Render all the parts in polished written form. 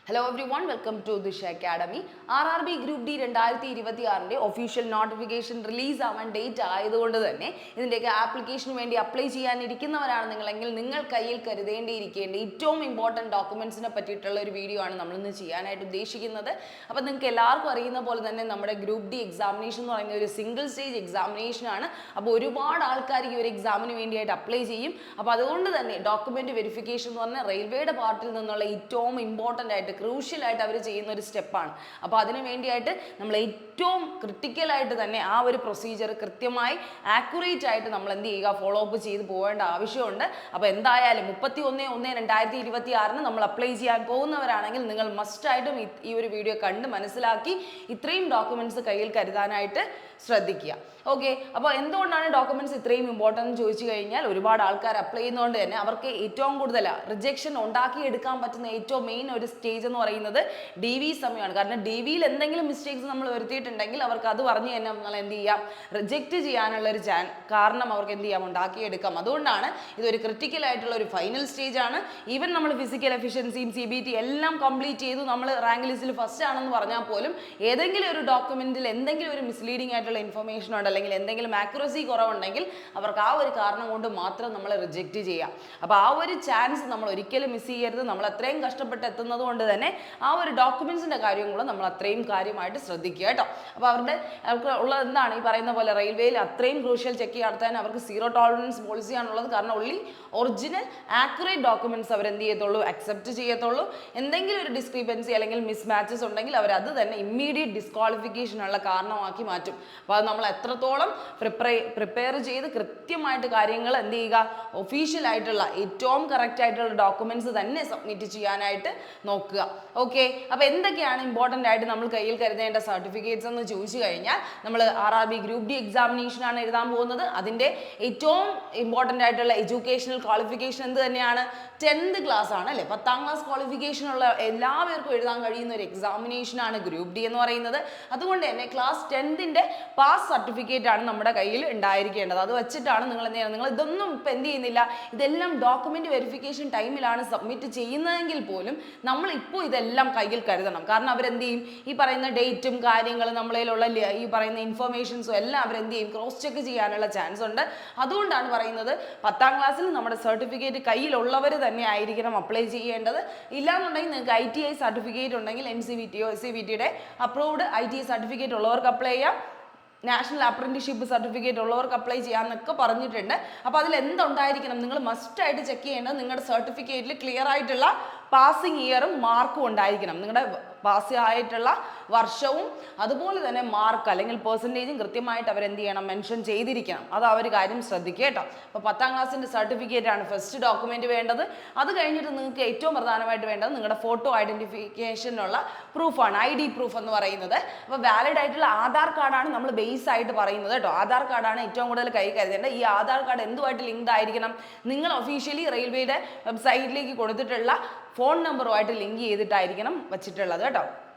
Hello everyone, welcome to Disha Academy. RRB Group D 2026 official notification release ആവാൻ date ആയതുകൊണ്ട് തന്നെ ഇതിൻ്റെയൊക്കെ ആപ്ലിക്കേഷന് വേണ്ടി അപ്ലൈ ചെയ്യാനിരിക്കുന്നവരാണ് നിങ്ങളെങ്കിൽ നിങ്ങൾ കയ്യിൽ കരുതേണ്ടിയിരിക്കേണ്ട ഏറ്റവും ഇമ്പോർട്ടൻറ്റ് ഡോക്യുമെൻറ്റ്സിനെ പറ്റിയിട്ടുള്ള ഒരു വീഡിയോ ആണ് നമ്മളിന്ന് ചെയ്യാനായിട്ട് ഉദ്ദേശിക്കുന്നത്. അപ്പോൾ നിങ്ങൾക്ക് എല്ലാവർക്കും അറിയുന്ന പോലെ തന്നെ നമ്മുടെ ഗ്രൂപ്പ് ഡി എക്സാമിനേഷൻ എന്ന് പറയുന്ന ഒരു സിംഗിൾ സ്റ്റേജ് എക്സാമിനേഷൻ ആണ്. അപ്പോൾ ഒരുപാട് ആൾക്കാർ ഈ ഒരു എക്സാമിന് വേണ്ടിയായിട്ട് അപ്ലൈ ചെയ്യും. അപ്പോൾ അതുകൊണ്ട് തന്നെ ഡോക്യുമെൻറ്റ് വെരിഫിക്കേഷൻ എന്ന് പറഞ്ഞാൽ റെയിൽവേയുടെ പാർട്ടിൽ നിന്നുള്ള ഏറ്റവും ഇമ്പോർട്ടൻ്റ് ആയിട്ട് ക്രൂഷ്യലായിട്ട് അവർ ചെയ്യുന്ന ഒരു സ്റ്റെപ്പാണ്. അപ്പോൾ അതിന് വേണ്ടിയായിട്ട് നമ്മൾ ഏറ്റവും ക്രിട്ടിക്കലായിട്ട് തന്നെ ആ ഒരു പ്രൊസീജിയർ കൃത്യമായി ആക്യുറേറ്റ് ആയിട്ട് നമ്മൾ എന്ത് ചെയ്യുക, ഫോളോ അപ്പ് ചെയ്ത് പോകേണ്ട ആവശ്യമുണ്ട്. അപ്പോൾ എന്തായാലും 31/1/2026 നമ്മൾ അപ്ലൈ ചെയ്യാൻ പോകുന്നവരാണെങ്കിൽ നിങ്ങൾ മസ്റ്റായിട്ടും ഈ ഒരു വീഡിയോ കണ്ട് മനസ്സിലാക്കി ഇത്രയും ഡോക്യുമെൻറ്റ്സ് കയ്യിൽ കരുതാനായിട്ട് ശ്രദ്ധിക്കുക. ഓക്കെ, അപ്പോൾ എന്തുകൊണ്ടാണ് ഡോക്യുമെൻറ്റ്സ് ഇത്രയും ഇമ്പോർട്ടൻ്റ് എന്ന് ചോദിച്ചു കഴിഞ്ഞാൽ ഒരുപാട് ആൾക്കാർ അപ്ലൈ ചെയ്യുന്നതുകൊണ്ട് തന്നെ അവർക്ക് ഏറ്റവും കൂടുതൽ റിജക്ഷൻ ഉണ്ടാക്കിയെടുക്കാൻ പറ്റുന്ന ഏറ്റവും മെയിൻ ഒരു സ്റ്റേജ് എന്ന് പറയുന്നത് DV സമയമാണ്. കാരണം DVയിൽ എന്തെങ്കിലും മിസ്റ്റേക്സ് നമ്മൾ വരുത്തിയിട്ടുണ്ടെങ്കിൽ അവർക്ക് അത് പറഞ്ഞ് തന്നെ നമ്മൾ എന്ത് ചെയ്യാം, റിജക്റ്റ് ചെയ്യാനുള്ള ഒരു കാരണം അവർക്ക് എന്ത് ചെയ്യാം, ഉണ്ടാക്കിയെടുക്കാം. അതുകൊണ്ടാണ് ഇതൊരു ക്രിട്ടിക്കൽ ആയിട്ടുള്ള ഒരു ഫൈനൽ സ്റ്റേജ് ആണ്. ഈവൻ നമ്മൾ ഫിസിക്കൽ എഫിഷ്യൻസിയും CBT എല്ലാം കംപ്ലീറ്റ് ചെയ്തു നമ്മൾ റാങ്ക് ലിസ്റ്റിൽ ഫസ്റ്റ് ആണെന്ന് പറഞ്ഞാൽ പോലും ഏതെങ്കിലും ഒരു ഡോക്യുമെന്റിൽ എന്തെങ്കിലും ഒരു മിസ്ലീഡിംഗ് ആയിട്ടുള്ള ഇൻഫർമേഷൻ ഉണ്ട്, അല്ലെങ്കിൽ എന്തെങ്കിലും ആക്യുറസി കുറവുണ്ടെങ്കിൽ അവർക്ക് ആ ഒരു കാരണം കൊണ്ട് മാത്രം നമ്മൾ റിജക്റ്റ് ചെയ്യാം. അപ്പോൾ ആ ഒരു ചാൻസ് നമ്മൾ ഒരിക്കലും മിസ് ചെയ്യരുത്. നമ്മൾ അത്രയും കഷ്ടപ്പെട്ട് എത്തുന്നത് കൊണ്ട് തന്നെ ആ ഒരു ഡോക്യുമെന്റ്സിന്റെ കാര്യം കൂടെ നമ്മൾ അത്രയും കാര്യമായിട്ട് ശ്രദ്ധിക്കുക കേട്ടോ. അപ്പോൾ അവർക്ക് ഉള്ളത് എന്താണ്, ഈ പറയുന്ന പോലെ റെയിൽവേയിൽ അത്രയും ക്രൂഷ്യൽ ചെക്ക് നടത്താൻ അവർക്ക് സീറോ ടോളറൻസ് പോളിസിയാണുള്ളത്. കാരണം ഒൺലി ഒറിജിനൽ ആക്യുറേറ്റ് ഡോക്യുമെന്റ്സ് അവർ എന്ത് ചെയ്യത്തുള്ളൂ, അക്സെപ്റ്റ് ചെയ്യത്തുള്ളൂ. എന്തെങ്കിലും ഒരു ഡിസ്ക്രിപ്പൻസി അല്ലെങ്കിൽ മിസ് മാച്ചസ് ഉണ്ടെങ്കിൽ അവർ അത് തന്നെ ഇമ്മീഡിയറ്റ് ഡിസ്ക്വാളിഫിക്കേഷനുള്ള കാരണമാക്കി മാറ്റും. അപ്പോൾ അത് നമ്മൾ എത്രത്തോളം പ്രിപ്പയർ ചെയ്ത് കൃത്യമായിട്ട് കാര്യങ്ങൾ എന്ത് ചെയ്യുക, ഒഫീഷ്യൽ ആയിട്ടുള്ള ഏറ്റവും കറക്റ്റ് ആയിട്ടുള്ള ഡോക്യുമെന്റ്സ് തന്നെ സബ്മിറ്റ് ചെയ്യാനായിട്ട് നോക്കുക. ഓക്കെ, അപ്പോൾ എന്തൊക്കെയാണ് ഇമ്പോർട്ടൻ്റ് ആയിട്ട് നമ്മൾ കയ്യിൽ കരുതേണ്ട സർട്ടിഫിക്കറ്റ്സ് എന്ന് ചോദിച്ചു കഴിഞ്ഞാൽ നമ്മൾ RRB ഗ്രൂപ്പ് ഡി എക്സാമിനേഷനാണ് എഴുതാൻ പോകുന്നത്. അതിൻ്റെ ഏറ്റവും ഇമ്പോർട്ടൻ്റ് ആയിട്ടുള്ള എഡ്യൂക്കേഷണൽ ക്വാളിഫിക്കേഷൻ എന്ത് തന്നെയാണ്, 10th ക്ലാസ് ആണ് അല്ലേ. 10ാം ക്ലാസ് ക്വാളിഫിക്കേഷൻ ഉള്ള എല്ലാവർക്കും എഴുതാൻ കഴിയുന്ന ഒരു എക്സാമിനേഷനാണ് ഗ്രൂപ്പ് ഡി എന്ന് പറയുന്നത്. അതുകൊണ്ട് തന്നെ ക്ലാസ് 10th പാസ് സർട്ടിഫിക്കറ്റ് ആണ് നമ്മുടെ കയ്യിൽ ഉണ്ടായിരിക്കേണ്ടത്. അത് വെച്ചിട്ടാണ് നിങ്ങൾ എന്ത് ചെയ്യുന്നത്, നിങ്ങൾ ഇതൊന്നും ഇപ്പം എന്ത് ചെയ്യുന്നില്ല, ഇതെല്ലാം ഡോക്യുമെന്റ് വെരിഫിക്കേഷൻ ടൈമിലാണ് സബ്മിറ്റ് ചെയ്യുന്നതെങ്കിൽ പോലും നമ്മൾ ഇപ്പോൾ ഇതെല്ലാം കയ്യിൽ കരുതണം. കാരണം അവരെന്ത് ചെയ്യും, ഈ പറയുന്ന ഡേറ്റും കാര്യങ്ങളും നമ്മളിലുള്ള ഈ പറയുന്ന ഇൻഫർമേഷൻസും എല്ലാം അവരെന്ത് ചെയ്യും, ക്രോസ് ചെക്ക് ചെയ്യാനുള്ള ചാൻസ് ഉണ്ട്. അതുകൊണ്ടാണ് പറയുന്നത് 10ാം ക്ലാസ്സിൽ നമ്മുടെ സർട്ടിഫിക്കറ്റ് കയ്യിലുള്ളവർ തന്നെ ആയിരിക്കണം അപ്ലൈ ചെയ്യേണ്ടത്. ഇല്ലാന്നുണ്ടെങ്കിൽ നിങ്ങൾക്ക് ITI സർട്ടിഫിക്കറ്റ് ഉണ്ടെങ്കിൽ NCVTയോ SCVTയുടെ അപ്രൂവ്ഡ് ITI സർട്ടിഫിക്കറ്റ് ഉള്ളവർക്ക് അപ്ലൈ ചെയ്യാം. നാഷണൽ അപ്രന്റീസ്ഷിപ്പ് സർട്ടിഫിക്കറ്റ് ഉള്ളവർക്ക് അപ്ലൈ ചെയ്യാമെന്നൊക്കെ പറഞ്ഞിട്ടുണ്ട്. അപ്പോൾ അതിൽ എന്തുണ്ടായിരിക്കണം, നിങ്ങൾ മസ്റ്റായിട്ട് ചെക്ക് ചെയ്യേണ്ടത് നിങ്ങളുടെ സർട്ടിഫിക്കറ്റിൽ ക്ലിയർ ആയിട്ടുള്ള പാസിംഗ് ഇയറും മാർക്കും ഉണ്ടായിരിക്കണം. നിങ്ങളുടെ പാസ് ആയിട്ടുള്ള വർഷവും അതുപോലെ തന്നെ മാർക്ക് അല്ലെങ്കിൽ പെർസെൻറ്റേജും കൃത്യമായിട്ട് അവരെന്ത് ചെയ്യണം, മെൻഷൻ ചെയ്തിരിക്കണം. അത് ആ ഒരു കാര്യം ശ്രദ്ധിക്കുക കേട്ടോ. അപ്പോൾ 10ാം ക്ലാസ്സിൻ്റെ സർട്ടിഫിക്കറ്റ് ആണ് ഫസ്റ്റ് ഡോക്യുമെൻറ്റ് വേണ്ടത്. അത് കഴിഞ്ഞിട്ട് നിങ്ങൾക്ക് ഏറ്റവും പ്രധാനമായിട്ട് വേണ്ടത് നിങ്ങളുടെ ഫോട്ടോ ഐഡൻറ്റിഫിക്കേഷനുള്ള പ്രൂഫാണ്, ID പ്രൂഫ് എന്ന് പറയുന്നത്. അപ്പോൾ വാലിഡ് ആയിട്ടുള്ള ആധാർ കാർഡാണ് നമ്മൾ ബേസ് ആയിട്ട് പറയുന്നത് കേട്ടോ. ആധാർ കാർഡാണ് ഏറ്റവും കൂടുതൽ കൈ കരുതേണ്ടത്. ഈ ആധാർ കാർഡ് എന്തുമായിട്ട് ലിങ്ക്ഡ് ആയിരിക്കണം, നിങ്ങൾ ഒഫീഷ്യലി റെയിൽവേയുടെ വെബ്സൈറ്റിലേക്ക് കൊടുത്തിട്ടുള്ള ഫോൺ നമ്പറുമായിട്ട് ലിങ്ക് ചെയ്തിട്ടായിരിക്കണം വച്ചിട്ടുള്ളത് കേട്ടോ.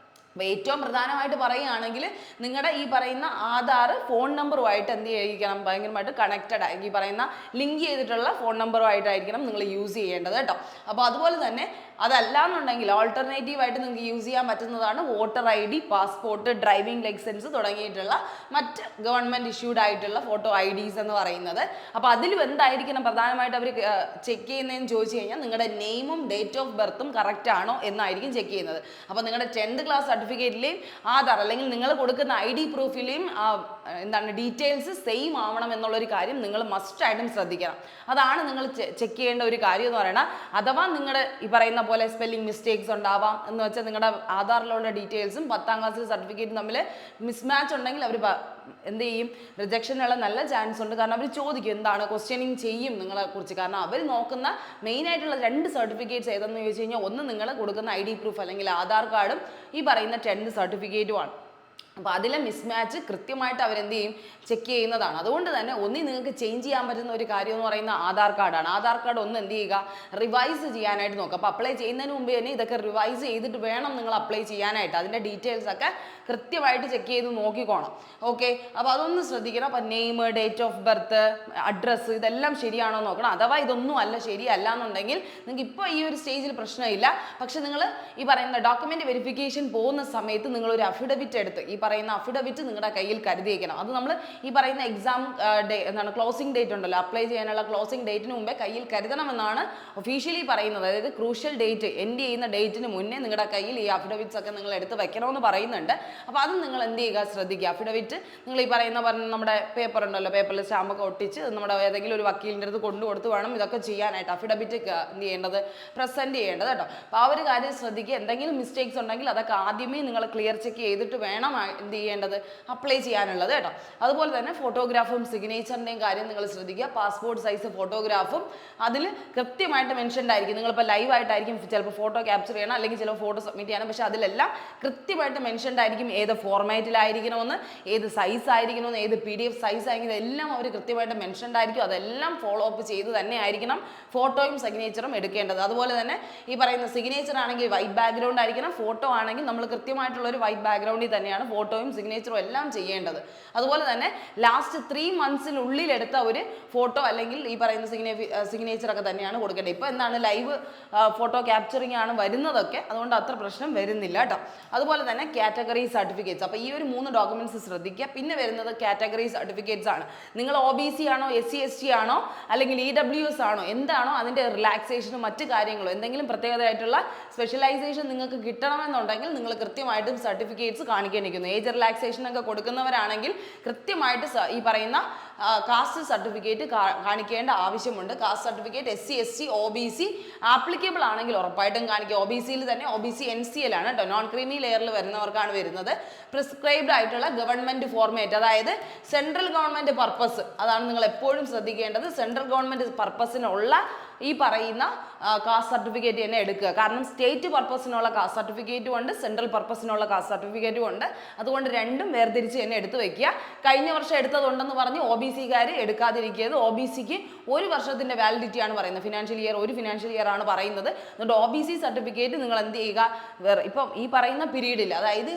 അപ്പോൾ ഏറ്റവും പ്രധാനമായിട്ട് പറയുകയാണെങ്കിൽ നിങ്ങളുടെ ഈ പറയുന്ന ആധാർ ഫോൺ നമ്പറുമായിട്ട് എന്ത് ചെയ്യിക്കണം, ഭയങ്കരമായിട്ട് കണക്റ്റഡ് ആയി ഈ പറയുന്ന ലിങ്ക് ചെയ്തിട്ടുള്ള ഫോൺ നമ്പറുമായിട്ടായിരിക്കണം നിങ്ങൾ യൂസ് ചെയ്യേണ്ടത് കേട്ടോ. അപ്പോൾ അതുപോലെ തന്നെ അതല്ലാന്നുണ്ടെങ്കിൽ ആൾട്ടർനേറ്റീവായിട്ട് നിങ്ങൾക്ക് യൂസ് ചെയ്യാൻ പറ്റുന്നതാണ് voter ID, passport, driving licence തുടങ്ങിയിട്ടുള്ള മറ്റ് ഗവൺമെൻറ് ഇഷ്യൂഡ് ആയിട്ടുള്ള ഫോട്ടോ IDs എന്ന് പറയുന്നത്. അപ്പോൾ അതിലും എന്തായിരിക്കണം പ്രധാനമായിട്ട് അവർ ചെക്ക് ചെയ്യുന്നതെന്ന് ചോദിച്ചു കഴിഞ്ഞാൽ നിങ്ങളുടെ നെയിമും ഡേറ്റ് ഓഫ് ബർത്തും കറക്റ്റ് ആണോ എന്നായിരിക്കും ചെക്ക് ചെയ്യുന്നത്. അപ്പോൾ നിങ്ങളുടെ 10th ക്ലാസ് സർട്ടിഫിക്കറ്റിലെയും ആധാർ അല്ലെങ്കിൽ നിങ്ങൾ കൊടുക്കുന്ന ID പ്രൂഫിലെയും എന്താണ് ഡീറ്റെയിൽസ് സെയിം ആവണം എന്നുള്ളൊരു കാര്യം നിങ്ങൾ മസ്റ്റായിട്ടും ശ്രദ്ധിക്കണം. അതാണ് നിങ്ങൾ ചെക്ക് ചെയ്യേണ്ട ഒരു കാര്യം എന്ന് പറയുന്നത്. അഥവാ നിങ്ങളുടെ ഈ പറയുന്ന പോലെ സ്പെല്ലിംഗ് മിസ്റ്റേക്സ് ഉണ്ടാവാം എന്ന് വെച്ചാൽ നിങ്ങളുടെ ആധാറിലുള്ള ഡീറ്റെയിൽസും 10ാം ക്ലാസ്സിലെ സർട്ടിഫിക്കറ്റും തമ്മിൽ മിസ്മാച്ച് ഉണ്ടെങ്കിൽ അവർ എന്ത് ചെയ്യും, റിജക്ഷനുള്ള നല്ല ചാൻസ് ഉണ്ട്. കാരണം അവർ ചോദിക്കും, എന്താണ് ക്വസ്റ്റ്യനിങ് ചെയ്യും നിങ്ങളെ കുറിച്ച്. കാരണം അവർ നോക്കുന്ന മെയിൻ ആയിട്ടുള്ള 2 സർട്ടിഫിക്കറ്റ്സ് ഏതെന്ന് ചോദിച്ചു കഴിഞ്ഞാൽ ഒന്ന് നിങ്ങൾ കൊടുക്കുന്ന ID പ്രൂഫ് അല്ലെങ്കിൽ ആധാർ കാർഡും ഈ പറയുന്ന 10th സർട്ടിഫിക്കറ്റുമാണ്. അപ്പോൾ അതിലെ മിസ്മാച്ച് കൃത്യമായിട്ട് അവരെന്ത് ചെയ്യും, ചെക്ക് ചെയ്യുന്നതാണ്. അതുകൊണ്ട് തന്നെ നിങ്ങൾക്ക് ചേഞ്ച് ചെയ്യാൻ പറ്റുന്ന ഒരു കാര്യം എന്ന് പറയുന്ന ആധാർ കാർഡാണ്. ആധാർ കാർഡ് ഒന്ന് എന്ത് ചെയ്യുക, റിവൈസ് ചെയ്യാനായിട്ട് നോക്കുക. അപ്പോൾ അപ്ലൈ ചെയ്യുന്നതിന് മുമ്പ് തന്നെ ഇതൊക്കെ റിവൈസ് ചെയ്തിട്ട് വേണം നിങ്ങൾ അപ്ലൈ ചെയ്യാനായിട്ട്. അതിൻ്റെ ഡീറ്റെയിൽസ് ഒക്കെ കൃത്യമായിട്ട് ചെക്ക് ചെയ്ത് നോക്കിക്കോണം. ഓക്കെ, അപ്പോൾ അതൊന്ന് ശ്രദ്ധിക്കണം. അപ്പോൾ name, date of birth, address ഇതെല്ലാം ശരിയാണോ നോക്കണം. അഥവാ ഇതൊന്നും അല്ല, ശരിയല്ല എന്നുണ്ടെങ്കിൽ നിങ്ങൾക്ക് ഇപ്പോൾ ഈ ഒരു സ്റ്റേജിൽ പ്രശ്നമില്ല. പക്ഷെ നിങ്ങൾ ഈ പറയുന്ന ഡോക്യുമെന്റ് വെരിഫിക്കേഷൻ പോകുന്ന സമയത്ത് നിങ്ങളൊരു അഫിഡവിറ്റ് എടുത്ത് ഈ പറയുന്ന അഫിഡവിറ്റ് നിങ്ങളുടെ കയ്യിൽ കരുതിയേക്കണം. അത് നമ്മൾ ഈ പറയുന്ന എക്സാം എന്താണ് ക്ലോസിംഗ് ഡേറ്റ് ഉണ്ടല്ലോ, അപ്ലൈ ചെയ്യാനുള്ള ക്ലോസിംഗ് ഡേറ്റിന് മുമ്പേ കയ്യിൽ കരുതണമെന്നാണ് ഒഫീഷ്യലി പറയുന്നത്. അതായത് ക്രൂഷ്യൽ ഡേറ്റ് എൻഡ് ചെയ്യുന്ന ഡേറ്റിന് മുന്നേ നിങ്ങളുടെ കയ്യിൽ ഈ അഫിഡവിറ്റ്സ് ഒക്കെ നിങ്ങൾ എടുത്ത് വെക്കണമെന്ന് പറയുന്നുണ്ട്. അപ്പോൾ അത് നിങ്ങൾ എന്ത് ചെയ്യുക, ശ്രദ്ധിക്കുക. അഫിഡവിറ്റ് നിങ്ങൾ ഈ പറയുന്ന നമ്മുടെ പേപ്പർ ഉണ്ടല്ലോ, പേപ്പറിൽ സ്റ്റാമ്പൊക്കെ ഒട്ടിച്ച് നമ്മുടെ ഏതെങ്കിലും ഒരു വക്കീലിൻ്റെ അടുത്ത് കൊണ്ടുകൊടുത്ത് വേണം ഇതൊക്കെ ചെയ്യാനായിട്ട്, അഫിഡവിറ്റ് എന്ത് ചെയ്യേണ്ടത്, പ്രസൻറ്റ് ചെയ്യേണ്ടത് കേട്ടോ. അപ്പോൾ ആ ഒരു കാര്യം ശ്രദ്ധിക്കുക. എന്തെങ്കിലും മിസ്റ്റേക്സ് ഉണ്ടെങ്കിൽ അതൊക്കെ ആദ്യമേ നിങ്ങൾ ക്ലിയർ ചെക്ക് ചെയ്തിട്ട് വേണം എന്ത് ചെയ്യേണ്ടത്, അപ്ലൈ ചെയ്യാനുള്ളത് കേട്ടോ. അതുപോലെ തന്നെ ഫോട്ടോഗ്രാഫും സിഗ്നേച്ചറിൻ്റെയും കാര്യം നിങ്ങൾ ശ്രദ്ധിക്കുക. പാസ്പോർട്ട് സൈസ് ഫോട്ടോഗ്രാഫും അതിൽ കൃത്യമായിട്ട് മെൻഷൻഡ് ആയിരിക്കും. നിങ്ങളിപ്പോൾ ലൈവ് ആയിട്ടായിരിക്കും ചിലപ്പോൾ ഫോട്ടോ ക്യാപ്ചർ ചെയ്യണം, അല്ലെങ്കിൽ ചിലപ്പോൾ ഫോട്ടോ സബ്മിറ്റ് ചെയ്യണം. പക്ഷേ അതിലെല്ലാം കൃത്യമായിട്ട് മെൻഷൻഡ് ആയിരിക്കും ഏത് ഫോർമാറ്റിലായിരിക്കണമെന്ന്, ഏത് സൈസ് ആയിരിക്കണമെന്ന്, ഏത് PDF സൈസ് ആയിരിക്കും, ഇതെല്ലാം അവർ കൃത്യമായിട്ട് മെൻഷൻഡ് ആയിരിക്കും. അതെല്ലാം ഫോളോ അപ്പ് ചെയ്ത് തന്നെ ആയിരിക്കണം ഫോട്ടോയും സിഗ്നേച്ചറും എടുക്കേണ്ടത്. അതുപോലെ തന്നെ ഈ പറയുന്ന സിഗ്നേച്ചർ ആണെങ്കിൽ വൈറ്റ് ബാക്ക്ഗ്രൗണ്ട് ആയിരിക്കണം, ഫോട്ടോ ആണെങ്കിൽ നമ്മൾ കൃത്യമായിട്ടുള്ള ഒരു വൈറ്റ് ബാക്ക്ഗ്രൗണ്ടിൽ തന്നെയാണ് ഫോട്ടോയും സിഗ്നേച്ചറും എല്ലാം ചെയ്യേണ്ടത്. അതുപോലെ തന്നെ ലാസ്റ്റ് 3 monthsനുള്ളിൽ എടുത്ത ഒരു ഫോട്ടോ അല്ലെങ്കിൽ ഈ പറയുന്ന സിഗ്നേച്ചർ ഒക്കെ തന്നെയാണ് കൊടുക്കേണ്ടത്. ഇപ്പോൾ എന്താണ് ലൈവ് ഫോട്ടോ ക്യാപ്ചറിങ് ആണ് വരുന്നതൊക്കെ, അതുകൊണ്ട് അത്ര പ്രശ്നം വരുന്നില്ല കേട്ടോ. അതുപോലെ തന്നെ കാറ്റഗറി സർട്ടിഫിക്കറ്റ്സ്, അപ്പോൾ ഈ ഒരു 3 ഡോക്യുമെന്റ്സ് ശ്രദ്ധിക്കുക. പിന്നെ വരുന്നത് കാറ്റഗറി സർട്ടിഫിക്കറ്റ്സ് ആണ്. നിങ്ങൾ OBC ആണോ, SC ST ആണോ, അല്ലെങ്കിൽ EWS ആണോ, എന്താണോ അതിൻ്റെ റിലാക്സേഷനും മറ്റു കാര്യങ്ങളോ എന്തെങ്കിലും പ്രത്യേകതയായിട്ടുള്ള സ്പെഷ്യലൈസേഷൻ നിങ്ങൾക്ക് കിട്ടണമെന്നുണ്ടെങ്കിൽ നിങ്ങൾ കൃത്യമായിട്ടും സർട്ടിഫിക്കറ്റ്സ് കാണിക്കേണ്ടിരിക്കുന്നു. ഏജ് റിലാക്സേഷൻ ഒക്കെ കൊടുക്കുന്നവരാണെങ്കിൽ കൃത്യമായിട്ട് ഈ പറയുന്ന കാസ്റ്റ് സർട്ടിഫിക്കറ്റ് കാണിക്കേണ്ട ആവശ്യമുണ്ട്. Caste certificate SC ST OBC applicable ആണെങ്കിൽ ഉറപ്പായിട്ടും കാണിക്കുക. OBCയിൽ തന്നെ OBC NCL ആണ് കേട്ടോ, നോൺ ക്രീമി ലെയറിൽ വരുന്നവർക്കാണ് വരുന്നത്. പ്രിസ്ക്രൈബ്ഡ് ആയിട്ടുള്ള ഗവൺമെന്റ് ഫോർമാറ്റ്, അതായത് സെൻട്രൽ ഗവൺമെന്റ് പർപ്പസ്, അതാണ് നിങ്ങൾ എപ്പോഴും ശ്രദ്ധിക്കേണ്ടത്. സെൻട്രൽ ഗവൺമെന്റ് പർപ്പസിനുള്ള ഈ പറയുന്ന കാസ്റ്റ് സർട്ടിഫിക്കറ്റ് തന്നെ എടുക്കുക. കാരണം സ്റ്റേറ്റ് പർപ്പസിനുള്ള കാസ്റ്റ് സർട്ടിഫിക്കറ്റും ഉണ്ട്, സെൻട്രൽ പർപ്പസിനുള്ള കാസ്റ്റ് സർട്ടിഫിക്കറ്റും ഉണ്ട്. അതുകൊണ്ട് രണ്ടും വേർതിരിച്ച് തന്നെ എടുത്തു വെക്കുക. കഴിഞ്ഞ വർഷം എടുത്തതുണ്ടെന്ന് പറഞ്ഞ് OBCക്കാർ എടുക്കാതിരിക്കുന്നത്. OBCക്ക് 1 വർഷത്തിന്റെ വാലിഡിറ്റി ആണ് പറയുന്നത്, ഫിനാൻഷ്യൽ ഇയർ 1 ഫിനാൻഷ്യൽ ഇയർ ആണ് പറയുന്നത്. അതുകൊണ്ട് OBC സർട്ടിഫിക്കറ്റ് നിങ്ങൾ എന്ത് ചെയ്യുക, ഇപ്പം ഈ പറയുന്ന പീരീഡിൽ, അതായത്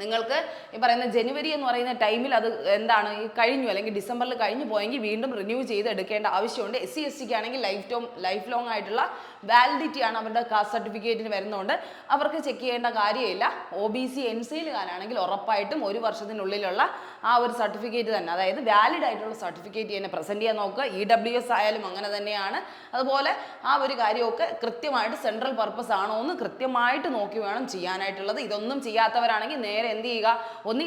നിങ്ങൾക്ക് ഈ പറയുന്ന ജനുവരി എന്ന് പറയുന്ന ടൈമിൽ അത് എന്താണ് ഈ കഴിഞ്ഞു, അല്ലെങ്കിൽ ഡിസംബറിൽ കഴിഞ്ഞു പോയെങ്കിൽ വീണ്ടും റിന്യൂ ചെയ്ത് എടുക്കേണ്ട ആവശ്യമുണ്ട്. SC STക്ക് ആണെങ്കിൽ ലൈഫ് ലോങ് ആയിട്ടുള്ള വാലിഡിറ്റി ആണ് അവരുടെ കാസ്റ്റ് സർട്ടിഫിക്കറ്റിന് വരുന്നതുകൊണ്ട് അവർക്ക് ചെക്ക് ചെയ്യേണ്ട കാര്യമില്ല. OBC NCLകാരാണെങ്കിൽ ഉറപ്പായിട്ടും 1 വർഷത്തിനുള്ളിലുള്ള ആ ഒരു സർട്ടിഫിക്കറ്റ് തന്നെ, അതായത് വാലിഡ് ആയിട്ടുള്ള സർട്ടിഫിക്കറ്റ് തന്നെ പ്രസന്റ് ചെയ്യാൻ നോക്കുക. EWS ആയാലും അങ്ങനെ തന്നെയാണ്. അതുപോലെ ആ ഒരു കാര്യമൊക്കെ കൃത്യമായിട്ട് സെൻട്രൽ പർപ്പസ് ആണോ എന്ന് കൃത്യമായിട്ട് നോക്കി വേണം ചെയ്യാനായിട്ടുള്ളത്. ഇതൊന്നും ചെയ്യാത്തവരാണെങ്കിൽ നേരെ എന്ത് ചെയ്യുക,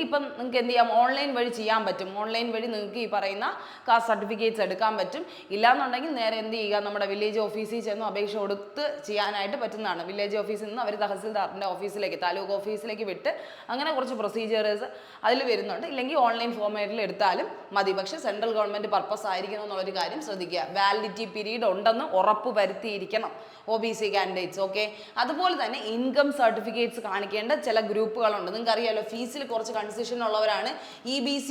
ഇപ്പം നിങ്ങൾക്ക് എന്ത് ചെയ്യാം, ഓൺലൈൻ വഴി ചെയ്യാൻ പറ്റും. ഓൺലൈൻ വഴി നിങ്ങൾക്ക് ഈ പറയുന്ന കാസ്റ്റ് സർട്ടിഫിക്കറ്റ്സ് എടുക്കാൻ പറ്റും. ഇല്ലാന്നുണ്ടെങ്കിൽ നേരെ എന്ത് ചെയ്യുക, നമ്മുടെ വില്ലേജ് ഓഫീസിൽ ചെന്ന് അപേക്ഷ കൊടുത്ത് ചെയ്യാനായിട്ട് പറ്റുന്നതാണ്. വില്ലേജ് ഓഫീസിൽ നിന്ന് അവർ തഹസിൽദാറിൻ്റെ ഓഫീസിലേക്ക്, താലൂക്ക് ഓഫീസിലേക്ക് വിട്ട് അങ്ങനെ കുറച്ച് പ്രൊസീജിയേഴ്സ് അതിൽ വരുന്നുണ്ട്. ഇല്ലെങ്കിൽ ഓൺലൈൻ ഫോർമാറ്റിൽ എടുത്താലും മതി. പക്ഷേ സെൻട്രൽ ഗവൺമെൻറ് പർപ്പസ് ആയിരിക്കണം എന്നുള്ളൊരു കാര്യം ശ്രദ്ധിക്കുക. വാലിഡിറ്റി പീരീഡ് ഉണ്ടെന്ന് ഉറപ്പ് വരുത്തിയിരിക്കണം OBC കാൻഡിഡേറ്റ്സ്. ഓക്കെ, അതുപോലെ തന്നെ ഇൻകം സർട്ടിഫിക്കറ്റ്സ് കാണിക്കേണ്ട ചില ഗ്രൂപ്പുകളുണ്ട്. നിങ്ങൾക്ക് അറിയാലോ, ഫീസിൽ കുറച്ച് കൺസെഷൻ ഉള്ളവരാണ് EBC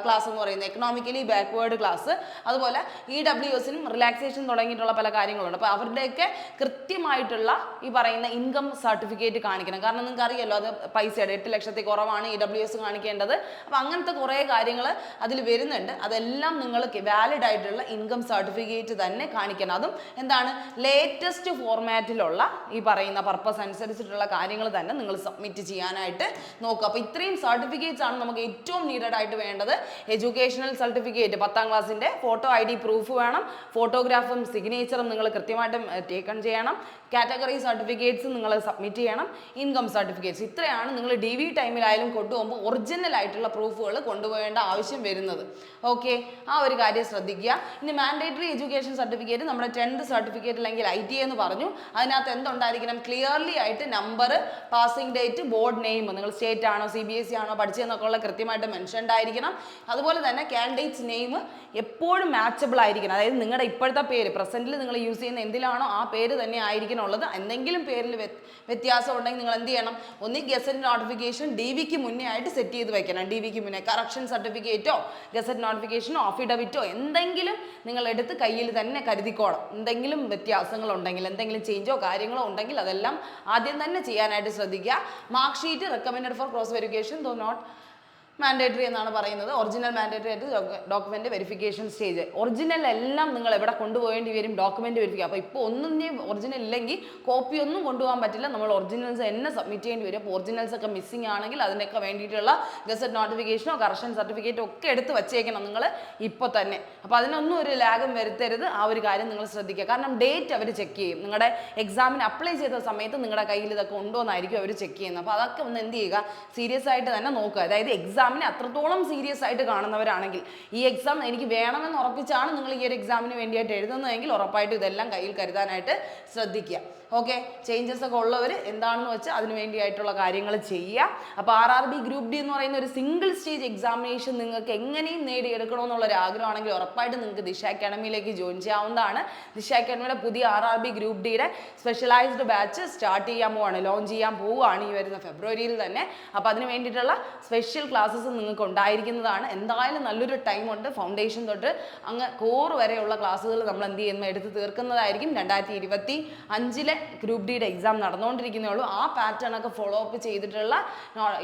ക്ലാസ് എന്ന് പറയുന്നത്, എക്കണോമിക്കലി ബാക്ക്വേർഡ് ക്ലാസ്. അതുപോലെ EWSനും റിലാക്സേഷൻ തുടങ്ങിയിട്ടുള്ള പല കാര്യങ്ങളുണ്ട്. അപ്പോൾ അവരുടെയൊക്കെ കൃത്യമായിട്ടുള്ള ഈ പറയുന്ന ഇൻകം സർട്ടിഫിക്കറ്റ് കാണിക്കണം. കാരണം നിങ്ങൾക്ക് അറിയാലോ, അത് പൈസയുടെ 8 ലക്ഷത്തിൽ കുറവാണ് EWS കാണിക്കേണ്ടത്. അപ്പോൾ അങ്ങനത്തെ കുറേ കാര്യങ്ങൾ അതിൽ വരുന്നുണ്ട്. അതെല്ലാം നിങ്ങൾ വാലിഡ് ആയിട്ടുള്ള ഇൻകം സർട്ടിഫിക്കറ്റ് തന്നെ കാണിക്കണം. അതും എന്താണ്, ലേറ്റസ്റ്റ് ഫോർമാറ്റിലുള്ള ഈ പറയുന്ന പർപ്പസ് അനുസരിച്ചിട്ടുള്ള കാര്യങ്ങൾ തന്നെ നിങ്ങൾ സബ്മിറ്റ് ചെയ്യാനായിട്ട് നോക്കുക. അപ്പോൾ ഇത്രയും സർട്ടിഫിക്കറ്റ്സ് ആണ് നമുക്ക് ഏറ്റവും നീഡഡ് ആയിട്ട് വേണ്ടത്. എഡ്യൂക്കേഷണൽ സർട്ടിഫിക്കറ്റ് 10ാം ക്ലാസ്സിൻ്റെ ഫോട്ടോ ID പ്രൂഫ് വേണം. ഫോട്ടോഗ്രാഫും സിഗ്നേച്ചറും നിങ്ങൾ കൃത്യമായിട്ടും ടേക്കൺ ചെയ്യണം. കാറ്റഗറി സർട്ടിഫിക്കറ്റ്സ് നിങ്ങൾ സബ്മിറ്റ് ചെയ്യണം. ഇൻകം സർട്ടിഫിക്കറ്റ്സ്, ഇത്രയാണ് നിങ്ങൾ DV ടൈമിലായാലും കൊണ്ടുപോകുമ്പോൾ ഒറിജിനൽ ആയിട്ടുള്ള പ്രൂഫുകൾ കൊണ്ടുപോകേണ്ട ആവശ്യം വരുന്നത്. ഓക്കെ, ആ ഒരു കാര്യം ശ്രദ്ധിക്കുക. ഇനി മാൻഡേറ്ററി എഡ്യൂക്കേഷൻ സർട്ടിഫിക്കറ്റ് നമ്മുടെ 10th സർട്ടിഫിക്കറ്റ് അല്ലെങ്കിൽ ITA എന്ന് പറഞ്ഞു. അതിനകത്ത് എന്തുണ്ടായിരിക്കണം, ക്ലിയർലി ആയിട്ട് number, passing date, board name, നിങ്ങൾ സ്റ്റേറ്റ് ആണോ CBSE ആണോ പഠിച്ചതെന്നൊക്കെ ഉള്ള കൃത്യമായിട്ട് മെൻഷൻഡ് ആയിരിക്കണം. അതുപോലെ തന്നെ കാൻഡിഡേറ്റ്സ് നെയിം എപ്പോഴും മാച്ചബിൾ ആയിരിക്കണം. അതായത് നിങ്ങളുടെ ഇപ്പോഴത്തെ പേര് പ്രസന്റിൽ നിങ്ങൾ യൂസ് ചെയ്യുന്ന എന്തിലാണോ ആ പേര് തന്നെ ആയിരിക്കണം ഉള്ളത്. എന്തെങ്കിലും പേരിൽ വ്യത്യാസം ഉണ്ടെങ്കിൽ നിങ്ങൾ എന്ത് ചെയ്യണം, ഒന്നി ഗസറ്റ് നോട്ടിഫിക്കേഷൻ DVക്ക് മുന്നേ ആയിട്ട് സെറ്റ് ചെയ്ത് വെക്കണം. DVക്ക് മുന്നേ കറക്ഷൻ സർട്ടിഫിക്കറ്റോ ഗസറ്റ് നോട്ടിഫിക്കേഷനോ അഫിഡവിറ്റോ എന്തെങ്കിലും നിങ്ങൾ എടുത്ത് കയ്യിൽ തന്നെ കരുതിക്കോണം. എന്തെങ്കിലും വ്യത്യാസങ്ങൾ ഉണ്ടെങ്കിൽ, എന്തെങ്കിലും ചേഞ്ചോ കാര്യങ്ങളോ ഉണ്ടെങ്കിൽ അതെല്ലാം ആദ്യം തന്നെ ചെയ്യാനായിട്ട് ശ്രദ്ധിക്കുക. Mark sheet recommended for cross verification though not mandatory എന്നാണ് പറയുന്നത്. ഒറിജിനൽ മാൻഡേറ്ററി ആയിട്ട് ഡോക്യുമെന്റ് വെരിഫിക്കേഷൻ സ്റ്റേജ്. ഒറിജിനൽ എല്ലാം നിങ്ങൾ എവിടെ കൊണ്ടുപോകേണ്ടി വരും, ഡോക്യുമെന്റ് വെരിഫിക്കുക. അപ്പോൾ ഇപ്പോൾ ഒന്നിൻ്റെയും ഒറിജിനൽ ഇല്ലെങ്കിൽ കോപ്പി ഒന്നും കൊണ്ടുപോകാൻ പറ്റില്ല, നമ്മൾ ഒറിജിനൽസ് തന്നെ സബ്മിറ്റ് ചെയ്യേണ്ടി വരും. അപ്പോൾ ഒറിജിനൽസ് ഒക്കെ മിസ്സിംഗ് ആണെങ്കിൽ അതിനൊക്കെ വേണ്ടിയിട്ടുള്ള ഗസറ്റ് നോട്ടിഫിക്കേഷനോ കറക്ഷൻ സർട്ടിഫിക്കറ്റോ ഒക്കെ എടുത്ത് വച്ചേക്കണം നിങ്ങൾ ഇപ്പോൾ തന്നെ. അപ്പോൾ അതിനൊന്നും ഒരു ലാഗും വരുത്തരുത്, ആ ഒരു കാര്യം നിങ്ങൾ ശ്രദ്ധിക്കുക. കാരണം ഡേറ്റ് അവർ ചെക്ക് ചെയ്യും. നിങ്ങളുടെ എക്സാമിന് അപ്ലൈ ചെയ്ത സമയത്ത് നിങ്ങളുടെ കയ്യിൽ ഇതൊക്കെ ഉണ്ടോ എന്നായിരിക്കും അവർ ചെക്ക് ചെയ്യുന്നത്. അപ്പോൾ അതൊക്കെ ഒന്ന് എന്ത് ചെയ്യുക, സീരിയസ് ആയിട്ട് തന്നെ നോക്കുക. അതായത് എക്സാമിനെ അത്രത്തോളം സീരിയസ് ആയിട്ട് കാണുന്നവരാണെങ്കിൽ, ഈ എക്സാം എനിക്ക് വേണമെന്ന് ഉറപ്പിച്ചാണ് നിങ്ങൾ ഈ ഒരു എക്സാമിന് വേണ്ടിയിട്ട് എഴുതുന്നതെങ്കിൽ ഉറപ്പായിട്ടും ഇതെല്ലാം കയ്യിൽ കരുതാനായിട്ട് ശ്രദ്ധിക്കുക. ഓക്കെ, ചേഞ്ചസ് ഒക്കെ ഉള്ളവർ എന്താണെന്ന് വെച്ചാൽ അതിന് വേണ്ടിയായിട്ടുള്ള കാര്യങ്ങൾ ചെയ്യുക. അപ്പോൾ RRB ഗ്രൂപ്പ് ഡി എന്ന് പറയുന്ന ഒരു സിംഗിൾ സ്റ്റേജ് എക്സാമിനേഷൻ നിങ്ങൾക്ക് എങ്ങനെയും നേടിയെടുക്കണമെന്നുള്ളൊരു ആഗ്രഹമാണെങ്കിൽ ഉറപ്പായിട്ട് നിങ്ങൾക്ക് ദിശ അക്കാഡമിയിലേക്ക് ജോയിൻ ചെയ്യാവുന്നതാണ്. ദിശ അക്കാഡമിയുടെ പുതിയ RRB ഗ്രൂപ്പ് ഡിയുടെ സ്പെഷ്യലൈസ്ഡ് ബാച്ച് സ്റ്റാർട്ട് ചെയ്യാൻ പോവുകയാണ്, ലോഞ്ച് ചെയ്യാൻ പോവുകയാണ് ഈ വരുന്ന ഫെബ്രുവരിയിൽ തന്നെ. അപ്പോൾ അതിന് വേണ്ടിയിട്ടുള്ള സ്പെഷ്യൽ ക്ലാസ്സസ് നിങ്ങൾക്ക് ഉണ്ടായിരിക്കുന്നതാണ്. എന്തായാലും നല്ലൊരു ടൈമുണ്ട്. ഫൗണ്ടേഷൻ തൊട്ട് അങ്ങ് കോർ വരെയുള്ള ക്ലാസ്സുകൾ നമ്മൾ എന്ത് ചെയ്യുന്നത്, എടുത്ത് തീർക്കുന്നതായിരിക്കും. 2025 ഗ്രൂപ്പ് ഡിയുടെ എക്സാം നടന്നുകൊണ്ടിരിക്കുന്നേ ഉള്ളൂ. ആ പാറ്റേൺ ഒക്കെ ഫോളോ അപ്പ് ചെയ്തിട്ടുള്ള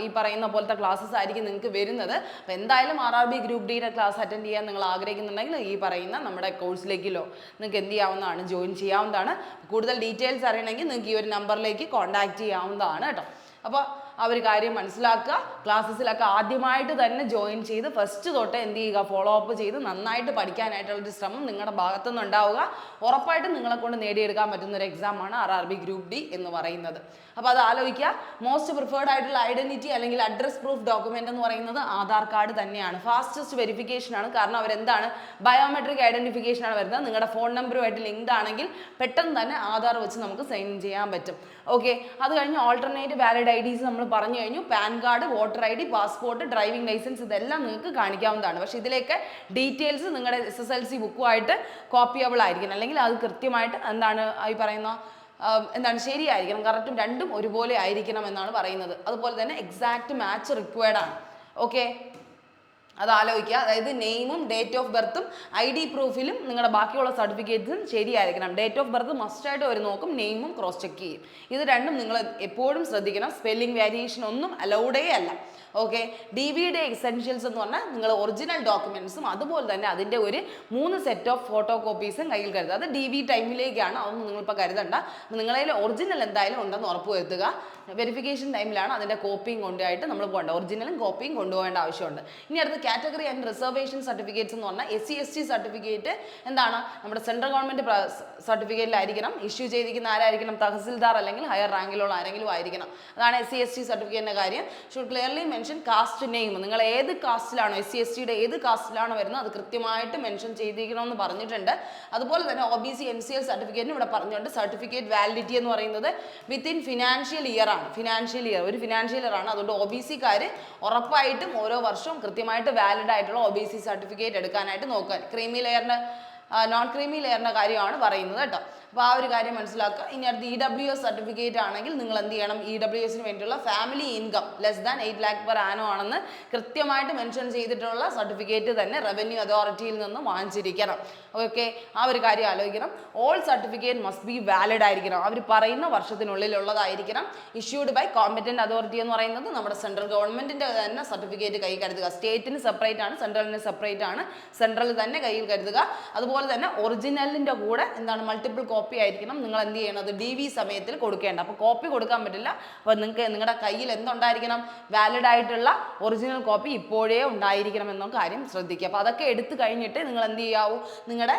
ഈ പറയുന്ന പോലത്തെ ക്ലാസ്സസ് ആയിരിക്കും നിങ്ങൾക്ക് വരുന്നത്. അപ്പോൾ എന്തായാലും RRB ഗ്രൂപ്പ് ഡിയുടെ ക്ലാസ് അറ്റൻഡ് ചെയ്യാൻ നിങ്ങൾ ആഗ്രഹിക്കുന്നുണ്ടെങ്കിൽ ഈ പറയുന്ന നമ്മുടെ കോഴ്സിലേക്കല്ലോ നിങ്ങൾക്ക് എന്ത് ചെയ്യാവുന്നതാണ്, ജോയിൻ ചെയ്യാവുന്നതാണ്. കൂടുതൽ ഡീറ്റെയിൽസ് അറിയണമെങ്കിൽ നിങ്ങൾക്ക് ഈ ഒരു നമ്പറിലേക്ക് കോൺടാക്ട് ചെയ്യാവുന്നതാണ് കേട്ടോ. അപ്പോൾ ആ ഒരു കാര്യം മനസ്സിലാക്കുക. ക്ലാസ്സസിലൊക്കെ ആദ്യമായിട്ട് തന്നെ ജോയിൻ ചെയ്ത് ഫസ്റ്റ് തൊട്ട് എന്ത് ചെയ്യുക, ഫോളോ അപ്പ് ചെയ്ത് നന്നായിട്ട് പഠിക്കാനായിട്ടുള്ളൊരു ശ്രമം നിങ്ങളുടെ ഭാഗത്തുനിന്ന് ഉണ്ടാവുക. ഉറപ്പായിട്ടും നിങ്ങളെ കൊണ്ട് നേടിയെടുക്കാൻ പറ്റുന്ന ഒരു എക്സാമാണ് RRB ഗ്രൂപ്പ് ഡി എന്ന് പറയുന്നത്. അപ്പോൾ അത് ആലോചിക്കുക. മോസ്റ്റ് പ്രിഫേർഡ് ആയിട്ടുള്ള ഐഡന്റിറ്റി അല്ലെങ്കിൽ അഡ്രസ് പ്രൂഫ് ഡോക്യുമെന്റ് എന്ന് പറയുന്നത് ആധാർ കാർഡ് തന്നെയാണ്. ഫാസ്റ്റസ്റ്റ് വെരിഫിക്കേഷൻ ആണ്. കാരണം അവരെന്താണ്, ബയോമെട്രിക് ഐഡന്റിഫിക്കേഷൻ ആണ് വരുന്നത്. നിങ്ങളുടെ ഫോൺ നമ്പറുമായിട്ട് ലിങ്ക്ഡ് ആണെങ്കിൽ പെട്ടെന്ന് തന്നെ ആധാർ വെച്ച് നമുക്ക് സൈൻ ചെയ്യാൻ പറ്റും. ഓക്കെ, അത് കഴിഞ്ഞ് ഓൾട്ടർനേറ്റ് വാലിഡ് IDs നമ്മൾ പറഞ്ഞു കഴിഞ്ഞു. PAN card, voter ID, passport, driving licence ഇതെല്ലാം നിങ്ങൾക്ക് കാണിക്കാവുന്നതാണ്. പക്ഷേ ഇതിലേക്ക് ഡീറ്റെയിൽസ് നിങ്ങളുടെ SSLC ബുക്കുമായിട്ട് കോപ്പിയബിൾ ആയിരിക്കണം. അല്ലെങ്കിൽ അത് കൃത്യമായിട്ട് എന്താണ് ഈ പറയുന്ന ശരിയായിരിക്കണം. കറക്റ്റും രണ്ടും ഒരുപോലെ ആയിരിക്കണം എന്നാണ് പറയുന്നത്. അതുപോലെ തന്നെ എക്സാക്ട് മാച്ച് റിക്വയർഡ് ആണ്. ഓക്കെ, അത് ആലോചിക്കുക. അതായത് നെയിമും ഡേറ്റ് ഓഫ് ബർത്തും ID പ്രൂഫിലും നിങ്ങളുടെ ബാക്കിയുള്ള സർട്ടിഫിക്കറ്റ്സും ശരിയായിരിക്കണം. ഡേറ്റ് ഓഫ് ബർത്ത് മസ്റ്റായിട്ട് അവർ നോക്കും, നെയിമും ക്രോസ് ചെക്ക് ചെയ്യും. ഇത് രണ്ടും നിങ്ങൾ എപ്പോഴും ശ്രദ്ധിക്കണം. സ്പെല്ലിംഗ് വേരിയേഷൻ ഒന്നും അലൗഡേ അല്ല. ഓക്കെ, DVയുടെ എസെൻഷ്യൽസ് എന്ന് പറഞ്ഞാൽ നിങ്ങൾ ഒറിജിനൽ ഡോക്യുമെന്റ്സും അതുപോലെ തന്നെ അതിൻ്റെ ഒരു 3 സെറ്റ് ഓഫ് ഫോട്ടോ കോപ്പീസും കയ്യിൽ കരുതുക. അത് DV ടൈമിലേക്കാണ്, അതൊന്നും നിങ്ങളിപ്പോൾ കരുതണ്ട. നിങ്ങളതിൽ ഒറിജിനൽ എന്തായാലും ഉണ്ടെന്ന് ഉറപ്പ് വരുത്തുക. വെരിഫിക്കേഷൻ ടൈമിലാണ് അതിൻ്റെ കോപ്പിയും കൊണ്ടുപോയിട്ട് നമ്മൾ പോകേണ്ട. ഒറിജിനലും കോപ്പിയും കൊണ്ടുപോകേണ്ട ആവശ്യമുണ്ട്. ഇനി അടുത്ത കാറ്റഗറി ആൻഡ് റിസർവേഷൻ സർട്ടിഫിക്കറ്റ്സ് എന്ന് പറഞ്ഞാൽ SC ST സർട്ടിഫിക്കറ്റ് എന്താണ്, നമ്മുടെ സെൻട്രൽ ഗവൺമെൻറ് സർട്ടിഫിക്കറ്റിലായിരിക്കണം. ഇഷ്യൂ ചെയ്തിരിക്കുന്ന ആരായിരിക്കണം, തഹസിൽദാർ അല്ലെങ്കിൽ ഹയർ റാങ്കിലുള്ള ആരെങ്കിലും ആയിരിക്കണം. അതാണ് SC ST സർട്ടിഫിക്കറ്റിൻ്റെ കാര്യം. Should clearly mention caste name. നിങ്ങൾ ഏത് കാസ്റ്റിലാണോ, SC STയുടെ ഏത് കാസ്റ്റിലാണോ വരുന്നത് അത് കൃത്യമായിട്ട് മെൻഷൻ ചെയ്തിരിക്കണമെന്ന് പറഞ്ഞിട്ടുണ്ട്. അതുപോലെ തന്നെ OBC NCL സർട്ടിഫിക്കറ്റിന് ഇവിടെ പറഞ്ഞുകൊണ്ട് സർട്ടിഫിക്കറ്റ് വാലിഡിറ്റി എന്ന് പറയുന്നത് വിത്തിൻ ഫിനാൻഷ്യൽ ഇയർ ആണ്. ഫിനാൻഷ്യൽ ഇയർ ഒരു ഫിനാൻഷ്യൽ ഇയർ ആണ്. അതുകൊണ്ട് OBCക്കാർ ഉറപ്പായിട്ടും ഓരോ വർഷവും കൃത്യമായിട്ട് വാലിഡ് ആയിട്ടുള്ള OBC സർട്ടിഫിക്കറ്റ് എടുക്കാനായിട്ട് നോക്കാൻ. ക്രീമി ലെയറിൻ്റെ നോൺ ക്രീമി ലെയറിൻ്റെ കാര്യമാണ് പറയുന്നത് കേട്ടോ. അപ്പോൾ ആ ഒരു കാര്യം മനസ്സിലാക്കുക. ഇനി അടുത്ത് EWS സർട്ടിഫിക്കറ്റ് ആണെങ്കിൽ നിങ്ങൾ എന്ത് ചെയ്യണം, EWSന് വേണ്ടിയുള്ള family income less than 8 lakh per annum ആണെന്ന് കൃത്യമായിട്ട് മെൻഷൻ ചെയ്തിട്ടുള്ള സർട്ടിഫിക്കറ്റ് തന്നെ റവന്യൂ അതോറിറ്റിയിൽ നിന്ന് വാങ്ങിച്ചിരിക്കണം. ഓക്കെ, ആ ഒരു കാര്യം ആലോചിക്കണം. All certificate must be valid ആയിരിക്കണം. അവർ പറയുന്ന വർഷത്തിനുള്ളിലുള്ളതായിരിക്കണം. ഇഷ്യൂഡ് ബൈ കോമ്പറ്റന്റ് അതോറിറ്റി എന്ന് പറയുന്നത് നമ്മുടെ സെൻട്രൽ ഗവൺമെന്റിന്റെ തന്നെ സർട്ടിഫിക്കറ്റ് കൈ കരുതുക. സ്റ്റേറ്റിന് സെപ്പറേറ്റ് ആണ്, സെൻട്രലിന് സെപ്പറേറ്റ് ആണ്. സെൻട്രൽ തന്നെ കയ്യിൽ കരുതുക. അതുപോലെ തന്നെ ഒറിജിനലിന്റെ കൂടെ എന്താണ് മൾട്ടിപ്പിൾ കോപ്പി ആയിരിക്കണം നിങ്ങൾ എന്ത് ചെയ്യണത്, DV സമയത്തിൽ കൊടുക്കേണ്ട. അപ്പോൾ കോപ്പി കൊടുക്കാൻ പറ്റില്ല. അപ്പോൾ നിങ്ങൾക്ക് നിങ്ങളുടെ കയ്യിൽ എന്തുണ്ടായിരിക്കണം, വാലിഡ് ആയിട്ടുള്ള ഒറിജിനൽ കോപ്പി ഇപ്പോഴേ ഉണ്ടായിരിക്കണം എന്ന കാര്യം ശ്രദ്ധിക്കുക. അപ്പോൾ അതൊക്കെ എടുത്തു കഴിഞ്ഞിട്ട് നിങ്ങൾ എന്ത് ചെയ്യാവൂ, നിങ്ങളുടെ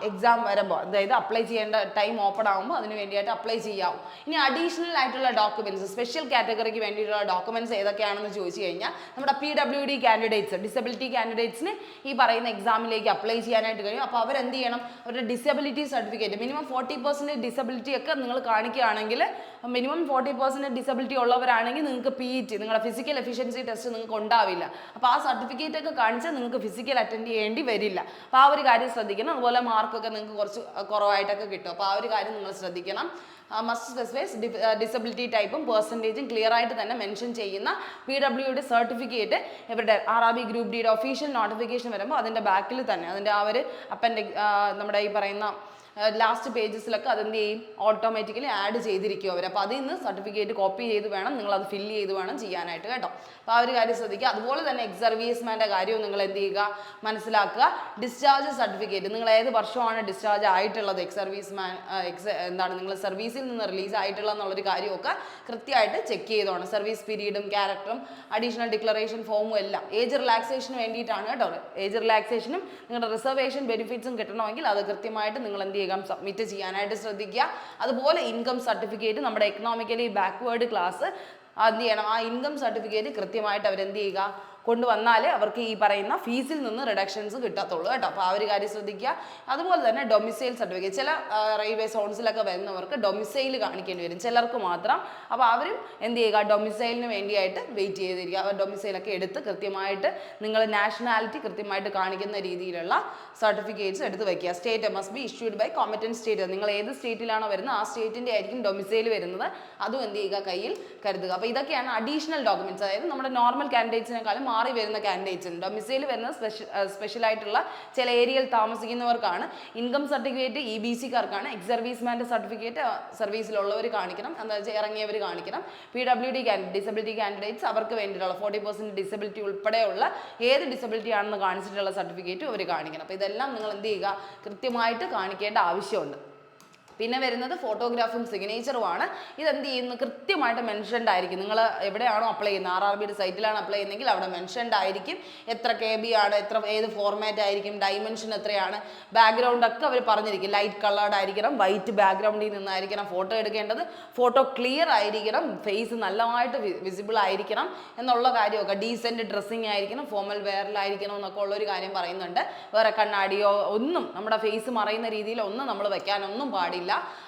എക്സാം വരുമ്പോൾ അതായത് അപ്ലൈ ചെയ്യേണ്ട ടൈം ഓപ്പൺ ആകുമ്പോൾ അതിന് വേണ്ടിയിട്ട് അപ്ലൈ ചെയ്യാവൂ. ഇനി അഡീഷണൽ ആയിട്ടുള്ള ഡോക്യുമെന്റ്സ്, സ്പെഷ്യൽ കാറ്റഗറിക്ക് വേണ്ടിയിട്ടുള്ള ഡോക്യുമെന്റ്സ് ഏതൊക്കെയാണെന്ന് ചോദിച്ചു കഴിഞ്ഞാൽ നമ്മുടെ PWD കാൻഡിഡേറ്റ്സ്, ഡിസബിലിറ്റി കാൻഡിഡേറ്റ്സിന് ഈ പറയുന്ന എക്സാമിലേക്ക് അപ്ലൈ ചെയ്യാനായിട്ട് കഴിയും. അപ്പോൾ അവരെന്ത് ചെയ്യണം, അവരുടെ ഡിസബിലിറ്റി സർട്ടിഫിക്കറ്റ് മിനിമം 40% ഡിസബിലിറ്റി ഒക്കെ നിങ്ങൾ കാണിക്കുകയാണെങ്കിൽ, മിനിമം 40% ഡിസബിലിറ്റി ഉള്ളവരാണെങ്കിൽ നിങ്ങൾക്ക് PET, നിങ്ങളുടെ ഫിസിക്കൽ എഫിഷ്യൻസി ടെസ്റ്റ് നിങ്ങൾക്ക് ഉണ്ടാവില്ല. അപ്പോൾ ആ സർട്ടിഫിക്കറ്റ് ഒക്കെ കാണിച്ചാൽ നിങ്ങൾക്ക് ഫിസിക്കൽ അറ്റൻഡ് ചെയ്യേണ്ടി വരില്ല. അപ്പോൾ ആ ഒരു കാര്യം ശ്രദ്ധിക്കണം. അതുപോലെ മാർക്കൊക്കെ നിങ്ങൾക്ക് കുറച്ച് കുറവായിട്ടൊക്കെ കിട്ടും. അപ്പോൾ ആ ഒരു കാര്യം നിങ്ങൾ ശ്രദ്ധിക്കണം. മസ്റ്റ് സ്പെസിഫൈസ് ഡിസബിലിറ്റി ടൈപ്പും പെർസെൻറ്റേജും ക്ലിയർ ആയിട്ട് തന്നെ മെൻഷൻ ചെയ്യുന്ന PWD സർട്ടിഫിക്കറ്റ് ഇവരുടെ RRB ഗ്രൂപ്പ് ഡിയുടെ ഒഫീഷ്യൽ നോട്ടിഫിക്കേഷൻ വരുമ്പോൾ അതിൻ്റെ ബാക്കിൽ തന്നെ അതിൻ്റെ ആ ഒരു നമ്മുടെ ഈ പറയുന്ന ലാസ്റ്റ് പേജസിലൊക്കെ അതെന്ത് ചെയ്യും, ഓട്ടോമാറ്റിക്കലി ആഡ് ചെയ്തിരിക്കും അവർ. അപ്പോൾ അതിൽ നിന്ന് സർട്ടിഫിക്കറ്റ് കോപ്പി ചെയ്ത് വേണം നിങ്ങളത് ഫില്ല് ചെയ്ത് വേണം ചെയ്യാനായിട്ട് കേട്ടോ. അപ്പോൾ ആ ഒരു കാര്യം ശ്രദ്ധിക്കുക. അതുപോലെ തന്നെ എക്സ് സർവീസ്മാൻ്റെ കാര്യവും നിങ്ങൾ എന്ത് ചെയ്യുക, മനസ്സിലാക്കുക. ഡിസ്ചാർജ് സർട്ടിഫിക്കറ്റ്, നിങ്ങൾ ഏത് വർഷമാണ് ഡിസ്ചാർജ് ആയിട്ടുള്ളത്, എന്താണ് നിങ്ങൾ സർവീസിൽ നിന്ന് റിലീസ് ആയിട്ടുള്ളത് എന്നുള്ളൊരു കാര്യമൊക്കെ കൃത്യമായിട്ട് ചെക്ക് ചെയ്തോണം. സർവീസ് പീരീഡും ക്യാരക്ടറും അഡീഷണൽ ഡിക്ലറേഷൻ ഫോമും എല്ലാം ഏജ് റിലാക്സേഷന് വേണ്ടിയിട്ടാണ് കേട്ടോ. ഏജ് റിലാക്സേഷനും നിങ്ങളുടെ റിസർവേഷൻ ബെനിഫിറ്റ്സും കിട്ടണമെങ്കിൽ അത് കൃത്യമായിട്ട് നിങ്ങൾ എന്ത് ചെയ്യുക, സബ്മിറ്റ് ചെയ്യാനായിട്ട് ശ്രദ്ധിക്കുക. അതുപോലെ ഇൻകം സർട്ടിഫിക്കറ്റ്, നമ്മുടെ എക്കണോമിക്കലി ബാക്ക്വേർഡ് ക്ലാസ് എന്ത് ചെയ്യണം, ആ ഇൻകം സർട്ടിഫിക്കറ്റ് കൃത്യമായിട്ട് അവരെന്ത് ചെയ്യുക, കൊണ്ടുവന്നാലേ അവർക്ക് ഈ പറയുന്ന ഫീസിൽ നിന്ന് റിഡക്ഷൻസ് കിട്ടത്തുള്ളൂ കേട്ടോ. അപ്പോൾ ആ ഒരു കാര്യം ശ്രദ്ധിക്കുക. അതുപോലെ തന്നെ ഡൊമിസൈൽ സർട്ടിഫിക്കറ്റ്, ചില റെയിൽവേ സോൺസിലൊക്കെ വരുന്നവർക്ക് ഡൊമിസൈൽ കാണിക്കേണ്ടി വരും, ചിലർക്ക് മാത്രം. അപ്പോൾ അവരും എന്ത് ചെയ്യുക, ഡൊമിസൈലിന് വേണ്ടിയായിട്ട് വെയിറ്റ് ചെയ്തിരിക്കുക. അവർ ഡൊമിസൈലൊക്കെ എടുത്ത് കൃത്യമായിട്ട് നിങ്ങൾ നാഷണാലിറ്റി കൃത്യമായിട്ട് കാണിക്കുന്ന രീതിയിലുള്ള സർട്ടിഫിക്കറ്റ്സ് എടുത്ത് വയ്ക്കുക. State must be issued by competent state. നിങ്ങൾ ഏത് സ്റ്റേറ്റിലാണോ വരുന്നത് ആ സ്റ്റേറ്റിൻ്റെ ആയിരിക്കും ഡൊമിസൈൽ വരുന്നത്. അതും എന്ത് ചെയ്യുക, കയ്യിൽ കരുതുക. അപ്പോൾ ഇതൊക്കെയാണ് അഡീഷണൽ ഡോക്യുമെന്റ്സ്. അതായത് നമ്മുടെ നോർമൽ കാൻഡിഡേറ്റ്സിനെക്കാളും മാറി വരുന്ന കാൻഡിഡേറ്റ്സിന് ഡൊമിസൈൽ വരുന്നത് സ്പെഷ്യൽ ആയിട്ടുള്ള ചില ഏരിയയിൽ താമസിക്കുന്നവർക്കാണ്. ഇൻകം സർട്ടിഫിക്കറ്റ് EBC-കാർക്കാണ്. എക്സ് സർവീസ്മാൻ്റെ സർട്ടിഫിക്കറ്റ് സർവീസിലുള്ളവർ കാണിക്കണം, എന്താ വെച്ചാൽ ഇറങ്ങിയവർ കാണിക്കണം. PWD ഡിസബിലിറ്റി കാൻഡിഡേറ്റ്സ് അവർക്ക് വേണ്ടിയിട്ടുള്ള 40% ഡിസബിലിറ്റി ഉൾപ്പെടെയുള്ള ഏത് ഡിസബിലിറ്റി ആണെന്ന് കാണിച്ചിട്ടുള്ള സർട്ടിഫിക്കറ്റ് അവർ കാണിക്കണം. അപ്പോൾ ഇതെല്ലാം നിങ്ങൾ എന്ത് ചെയ്യുക, കൃത്യമായിട്ട് കാണിക്കേണ്ട ആവശ്യമുണ്ട്. പിന്നെ വരുന്നത് ഫോട്ടോഗ്രാഫും സിഗ്നേച്ചറുമാണ്. ഇതെന്ത് ചെയ്യുന്നു, കൃത്യമായിട്ട് മെൻഷൻഡ് ആയിരിക്കും. നിങ്ങൾ എവിടെയാണോ അപ്ലൈ ചെയ്യുന്നത്, RRBയുടെ സൈറ്റിലാണ് അപ്ലൈ ചെയ്യുന്നതെങ്കിൽ അവിടെ മെൻഷൻഡ് ആയിരിക്കും. എത്ര KB ആണ്, ഏത് ഫോർമാറ്റ് ആയിരിക്കും, ഡൈമെൻഷൻ എത്രയാണ്, ബാക്ക്ഗ്രൗണ്ട് ഒക്കെ അവർ പറഞ്ഞിരിക്കും. ലൈറ്റ് കളേർഡ് ആയിരിക്കണം, വൈറ്റ് ബാക്ക്ഗ്രൗണ്ടിൽ നിന്നായിരിക്കണം ഫോട്ടോ എടുക്കേണ്ടത്, ഫോട്ടോ ക്ലിയർ ആയിരിക്കണം, ഫേസ് നല്ലതായിട്ട് വിസിബിൾ ആയിരിക്കണം എന്നുള്ള കാര്യമൊക്കെ, ഡീസൻറ്റ് ഡ്രസ്സിങ് ആയിരിക്കണം, ഫോമൽ വെയറിലായിരിക്കണം എന്നൊക്കെ ഉള്ളൊരു കാര്യം പറയുന്നുണ്ട്. വേറെ കണ്ണാടിയോ ഒന്നും നമ്മുടെ ഫേസ് മറയുന്ന രീതിയിൽ ഒന്നും നമ്മൾ വെക്കാനൊന്നും പാടില്ല.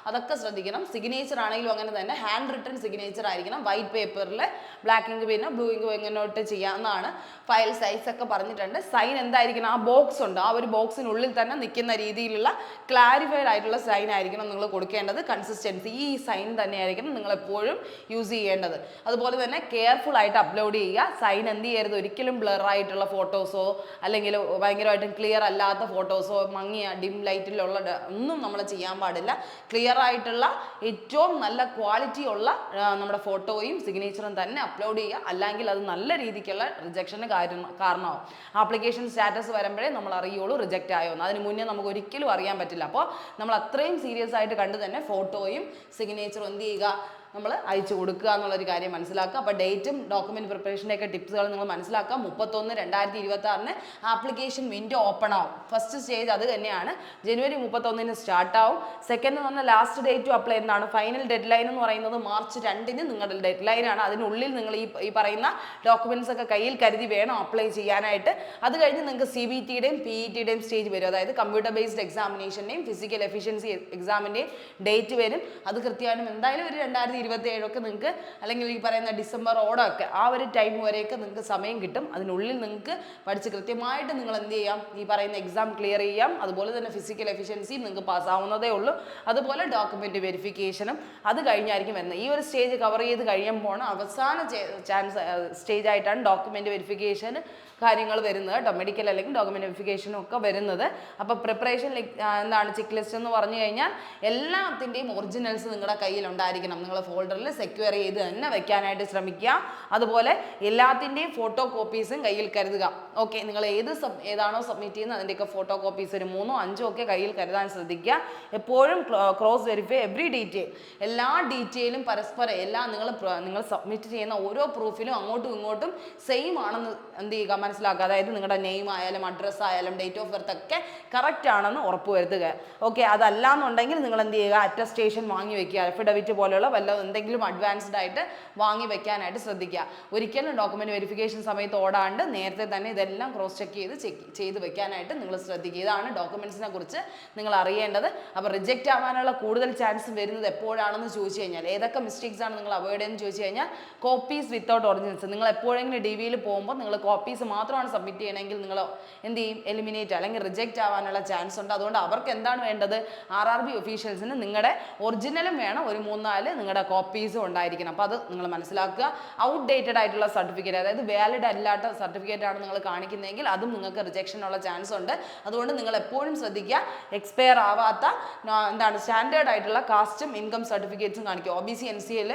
അതൊക്കെ ശ്രദ്ധിക്കണം. സിഗ്നേച്ചർ ആണെങ്കിലും അങ്ങനെ തന്നെ ഹാൻഡ് റിട്ടൺ സിഗ്നേച്ചർ ആയിരിക്കണം. വൈറ്റ് പേപ്പറിൽ ബ്ലാക്ക് ഇങ്ക് പിന്നെ ബ്ലൂ ഇങ്ക് എങ്ങനോട്ട് ചെയ്യാവുന്നതാണ്. ഫയൽ സൈസ് ഒക്കെ പറഞ്ഞിട്ടുണ്ട്. സൈൻ എന്തായിരിക്കണം, ആ ബോക്സ് ഉണ്ട്, ആ ഒരു ബോക്സിനുള്ളിൽ തന്നെ നിൽക്കുന്ന രീതിയിലുള്ള ക്ലാരിഫൈഡ് ആയിട്ടുള്ള സൈൻ ആയിരിക്കണം നിങ്ങൾ കൊടുക്കേണ്ടത്. കൺസിസ്റ്റൻസി, ഈ സൈൻ തന്നെയായിരിക്കണം നിങ്ങൾ എപ്പോഴും യൂസ് ചെയ്യേണ്ടത്. അതുപോലെ തന്നെ കെയർഫുൾ ആയിട്ട് അപ്ലോഡ് ചെയ്യുക. സൈൻ എന്ത് ചെയ്യരുത്, ഒരിക്കലും ബ്ലർ ആയിട്ടുള്ള ഫോട്ടോസോ അല്ലെങ്കിൽ ഭയങ്കരമായിട്ടും ക്ലിയർ അല്ലാത്ത ഫോട്ടോസോ മങ്ങിയ ഡിം ലൈറ്റിലുള്ള ഒന്നും നമ്മൾ ചെയ്യാൻ പാടില്ല. ക്ലിയർ ആയിട്ടുള്ള ഏറ്റവും നല്ല ക്വാളിറ്റി ഉള്ള നമ്മുടെ ഫോട്ടോയും സിഗ്നേച്ചറും തന്നെ അപ്ലോഡ് ചെയ്യുക. അല്ലെങ്കിൽ അത് നല്ല രീതിക്കുള്ള റിജക്ഷന് കാരണമാവും. ആപ്ലിക്കേഷൻ സ്റ്റാറ്റസ് വരുമ്പോഴേ നമ്മൾ അറിയുള്ളൂ റിജക്റ്റ് ആയോ എന്ന്. അതിന് മുന്നേ നമുക്ക് ഒരിക്കലും അറിയാൻ പറ്റില്ല. അപ്പോൾ നമ്മൾ അത്രയും സീരിയസ് ആയിട്ട് കണ്ട് തന്നെ ഫോട്ടോയും സിഗ്നേച്ചറും എന്ത് ചെയ്യുക, നമ്മൾ അയച്ചു കൊടുക്കുക എന്നുള്ളൊരു കാര്യം മനസ്സിലാക്കുക. അപ്പോൾ ഡേറ്റും ഡോക്യുമെൻറ്റ് പ്രിപ്പറേഷൻ്റെയൊക്കെ ടിപ്സുകൾ നിങ്ങൾ മനസ്സിലാക്കുക. 31/2026 ആപ്ലിക്കേഷൻ വിൻഡോ ഓപ്പൺ ആവും. ഫസ്റ്റ് സ്റ്റേജ് അത് തന്നെയാണ്, January 31 സ്റ്റാർട്ട് ആവും. സെക്കൻഡ് എന്ന് പറഞ്ഞാൽ ലാസ്റ്റ് ഡേറ്റ് ടു അപ്ലൈ എന്നാണ്. ഫൈനൽ ഡെഡ് ലൈൻ എന്ന് പറയുന്നത് March 2 നിങ്ങളുടെ ഡെഡ് ലൈനാണ്. അതിനുള്ളിൽ നിങ്ങൾ ഈ പറയുന്ന ഡോക്യുമെൻറ്റ്സ് ഒക്കെ കയ്യിൽ കരുതി വേണം അപ്ലൈ ചെയ്യാനായിട്ട്. അത് കഴിഞ്ഞ് നിങ്ങൾക്ക് CBTയുടെയും PETയുടെയും സ്റ്റേജ് വരും. അതായത് കമ്പ്യൂട്ടർ ബേസ്ഡ് എക്സാമിനേഷൻ്റെയും ഫിസിക്കൽ എഫിഷ്യൻസി എക്സാമിൻ്റെയും ഡേറ്റ് വരും. അത് കൃത്യമായിട്ടും എന്തായാലും ഒരു 2027 നിങ്ങൾക്ക് അല്ലെങ്കിൽ ഈ പറയുന്ന ഡിസംബറോടൊക്കെ ആ ഒരു ടൈം വരെയൊക്കെ നിങ്ങൾക്ക് സമയം കിട്ടും. അതിനുള്ളിൽ നിങ്ങൾക്ക് പഠിച്ച് കൃത്യമായിട്ട് നിങ്ങൾ എന്ത് ചെയ്യാം, ഈ പറയുന്ന എക്സാം ക്ലിയർ ചെയ്യാം. അതുപോലെ തന്നെ ഫിസിക്കൽ എഫിഷ്യൻസി നിങ്ങൾക്ക് പാസ്സാവുന്നതേ ഉള്ളൂ. അതുപോലെ ഡോക്യുമെൻറ്റ് വെരിഫിക്കേഷനും അത് കഴിഞ്ഞായിരിക്കും വരുന്നത്. ഈ ഒരു സ്റ്റേജ് കവർ ചെയ്ത് കഴിയുമ്പോൾ അവസാന സ്റ്റേജ് ആയിട്ടാണ് ഡോക്യുമെൻറ്റ് വെരിഫിക്കേഷൻ കാര്യങ്ങൾ വരുന്നത് കേട്ടോ. മെഡിക്കൽ അല്ലെങ്കിൽ ഡോക്യുമെൻറ്റ് വെരിഫിക്കേഷനും ഒക്കെ വരുന്നത്. അപ്പോൾ പ്രിപ്പറേഷൻ എന്താണ് ചെക്ക് ലിസ്റ്റ് എന്ന് പറഞ്ഞു കഴിഞ്ഞാൽ എല്ലാത്തിൻ്റെയും ഒറിജിനൽസ് നിങ്ങളുടെ കയ്യിലുണ്ടായിരിക്കണം. നിങ്ങൾ ഫോൾഡറിൽ സെക്യൂർ ചെയ്ത് തന്നെ വെക്കാനായിട്ട് ശ്രമിക്കുക. അതുപോലെ എല്ലാത്തിൻ്റെയും ഫോട്ടോ കോപ്പീസും കയ്യിൽ കരുതുക. ഓക്കെ, നിങ്ങൾ ഏതാണോ സബ്മിറ്റ് ചെയ്യുന്നത് അതിൻ്റെയൊക്കെ ഫോട്ടോ കോപ്പീസ് ഒരു 3 5 ഒക്കെ കയ്യിൽ കരുതാൻ ശ്രദ്ധിക്കുക. എപ്പോഴും ക്രോസ് വെരിഫൈ എവറി ഡീറ്റെയിൽ, എല്ലാ ഡീറ്റെയിലും പരസ്പരം നിങ്ങൾ സബ്മിറ്റ് ചെയ്യുന്ന ഓരോ പ്രൂഫിലും അങ്ങോട്ടും ഇങ്ങോട്ടും സെയിം ആണെന്ന് എന്ത് ചെയ്യുക, മനസ്സിലാക്കുക. അതായത് നിങ്ങളുടെ നെയിം ആയാലും അഡ്രസ്സ് ആയാലും ഡേറ്റ് ഓഫ് ബർത്ത് ഒക്കെ കറക്റ്റ് ആണെന്ന് ഉറപ്പ് വരുത്തുക. ഓക്കെ, അതല്ല എന്നുണ്ടെങ്കിൽ നിങ്ങൾ എന്ത് ചെയ്യുക, അറ്റസ്റ്റേഷൻ വാങ്ങി വെക്കുക. അഫിഡവിറ്റ് പോലെയുള്ള വല്ല എന്തെങ്കിലും അഡ്വാൻസ്ഡ് ആയിട്ട് വാങ്ങി വെക്കാനായിട്ട് ശ്രദ്ധിക്കുക. ഒരിക്കലും ഡോക്യുമെന്റ് വെരിഫിക്കേഷൻ സമയത്ത് ഓടാണ്ട് നേരത്തെ തന്നെ ഇതെല്ലാം ക്രോസ് ചെക്ക് ചെയ്ത് വെക്കാനായിട്ട് നിങ്ങൾ ശ്രദ്ധിക്കുക. ഇതാണ് ഡോക്യുമെന്റ്സിനെ കുറിച്ച് നിങ്ങൾ അറിയേണ്ടത്. അപ്പോൾ റിജക്റ്റ് ആവാനുള്ള കൂടുതൽ ചാൻസ് വരുന്നത് എപ്പോഴാണെന്ന് ചോദിച്ചു കഴിഞ്ഞാൽ, ഏതൊക്കെ മിസ്റ്റേക്സ് ആണ് നിങ്ങൾ അവോയ്ഡ് ചെയ്യുന്നത് ചോദിച്ചു കഴിഞ്ഞാൽ, കോപ്പീസ് വിത്തൗട്ട് ഒറിജിനൽസ്. നിങ്ങൾ എപ്പോഴെങ്കിലും DVയിൽ പോകുമ്പോൾ നിങ്ങൾ കോപ്പീസ് മാത്രമാണ് സബ്മിറ്റ് ചെയ്യണമെങ്കിൽ നിങ്ങൾ എന്ത് ചെയ്യും, എലിമിനേറ്റ് അല്ലെങ്കിൽ റിജക്റ്റ് ആവാനുള്ള ചാൻസ് ഉണ്ട്. അതുകൊണ്ട് അവർക്ക് എന്താണ് വേണ്ടത്, RRB ഒഫീഷ്യൽസിന് നിങ്ങളുടെ ഒറിജിനലും വേണം, ഒരു 3-4 നിങ്ങളുടെ കോപ്പീസും ഉണ്ടായിരിക്കണം. അപ്പോൾ അത് നിങ്ങൾ മനസ്സിലാക്കുക. ഔട്ട്ഡേറ്റഡ് ആയിട്ടുള്ള സർട്ടിഫിക്കറ്റ്, അതായത് വാലിഡ് അല്ലാത്ത സർട്ടിഫിക്കറ്റ് ആണ് നിങ്ങൾ കാണിക്കുന്നതെങ്കിൽ അതും നിങ്ങൾക്ക് റിജക്ഷനുള്ള ചാൻസ് ഉണ്ട്. അതുകൊണ്ട് നിങ്ങൾ എപ്പോഴും ശ്രദ്ധിക്കുക, എക്സ്പയർ ആവാത്ത എന്താണ് സ്റ്റാൻഡേർഡ് ആയിട്ടുള്ള കാസ്റ്റും ഇൻകം സർട്ടിഫിക്കറ്റ്സും കാണിക്കുക. OBC NCL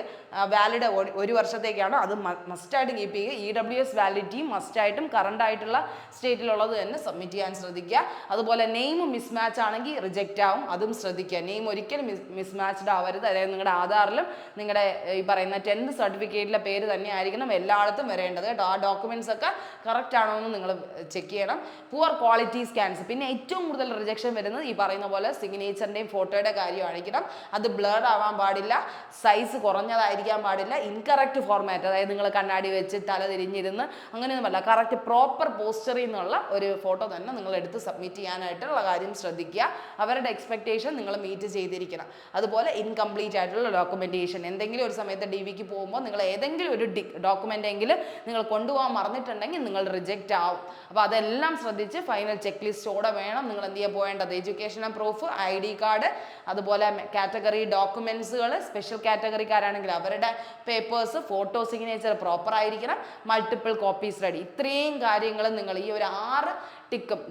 വാലിഡ് 1 വർഷത്തേക്കാണ്, അത് മസ്റ്റായിട്ട് കീപ്പ് ചെയ്യുക. EWS വാലിഡിറ്റിയും മസ്റ്റായിട്ടും കറണ്ട് ആയിട്ടുള്ള സ്റ്റേറ്റിലുള്ളത് തന്നെ സബ്മിറ്റ് ചെയ്യാൻ ശ്രദ്ധിക്കുക. അതുപോലെ നെയിം മിസ്മാച്ച് ആണെങ്കിൽ റിജക്റ്റ് ആവും, അതും ശ്രദ്ധിക്കുക. നെയിം ഒരിക്കലും മിസ്മാച്ച്ഡ് ആവരുത്. അതായത് നിങ്ങളുടെ ആധാറിലും നിങ്ങളുടെ ഈ പറയുന്ന 10th സർട്ടിഫിക്കറ്റിലെ പേര് തന്നെ ആയിരിക്കണം എല്ലായിടത്തും വരേണ്ടത് കേട്ടോ. ആ ഡോക്യുമെന്റ്സ് ഒക്കെ കറക്റ്റ് ആണോ എന്ന് നിങ്ങൾ ചെക്ക് ചെയ്യണം. പുവർ ക്വാളിറ്റി സ്കാൻസ്, പിന്നെ ഏറ്റവും കൂടുതൽ റിജക്ഷൻ വരുന്നത് ഈ പറയുന്ന പോലെ സിഗ്നേച്ചറിൻ്റെയും ഫോട്ടോയുടെ കാര്യമായിരിക്കണം. അത് ബ്ലർഡ് ആവാൻ പാടില്ല, സൈസ് കുറഞ്ഞതായിരിക്കാൻ പാടില്ല, ഇൻകറക്റ്റ് ഫോർമാറ്റ്, അതായത് നിങ്ങൾ കണ്ണാടി വെച്ച് തല തിരിഞ്ഞിരുന്ന് അങ്ങനെയൊന്നുമല്ല, കറക്റ്റ് പ്രോപ്പർ പോസ്റ്ററിൽ നിന്നുള്ള ഒരു ഫോട്ടോ തന്നെ നിങ്ങൾ എടുത്ത് സബ്മിറ്റ് ചെയ്യാനായിട്ടുള്ള കാര്യം ശ്രദ്ധിക്കുക. അവരുടെ എക്സ്പെക്ടേഷൻ നിങ്ങൾ മീറ്റ് ചെയ്തിരിക്കണം. അതുപോലെ ഇൻകംപ്ലീറ്റ് ആയിട്ടുള്ള ഡോക്യുമെന്റേഷൻ, എന്തെങ്കിലും ഒരു സമയത്ത് DVക്ക് പോകുമ്പോൾ നിങ്ങൾ ഏതെങ്കിലും ഒരു ഡോക്യുമെന്റ് എങ്കിലും നിങ്ങൾ കൊണ്ടുപോകാൻ മറന്നിട്ടുണ്ടെങ്കിൽ നിങ്ങൾ റിജക്റ്റ് ആവും. അപ്പോൾ അതെല്ലാം ശ്രദ്ധിച്ച് ഫൈനൽ ചെക്ക് ലിസ്റ്റോടെ വേണം നിങ്ങൾ എന്ത് ചെയ്യാൻ പോകേണ്ടത്. എഡ്യൂക്കേഷണൽ പ്രൂഫ്, ID കാർഡ്, അതുപോലെ കാറ്റഗറി ഡോക്യുമെന്റ്സുകൾ, സ്പെഷ്യൽ കാറ്റഗറിക്കാരാണെങ്കിൽ അവരുടെ പേപ്പേഴ്സ്, ഫോട്ടോ, സിഗ്നേച്ചർ പ്രോപ്പർ ആയിരിക്കണം, മൾട്ടിപ്പിൾ കോപ്പീസ് റെഡി. ഇത്രയും കാര്യങ്ങൾ നിങ്ങൾ ഈ ഒരു 6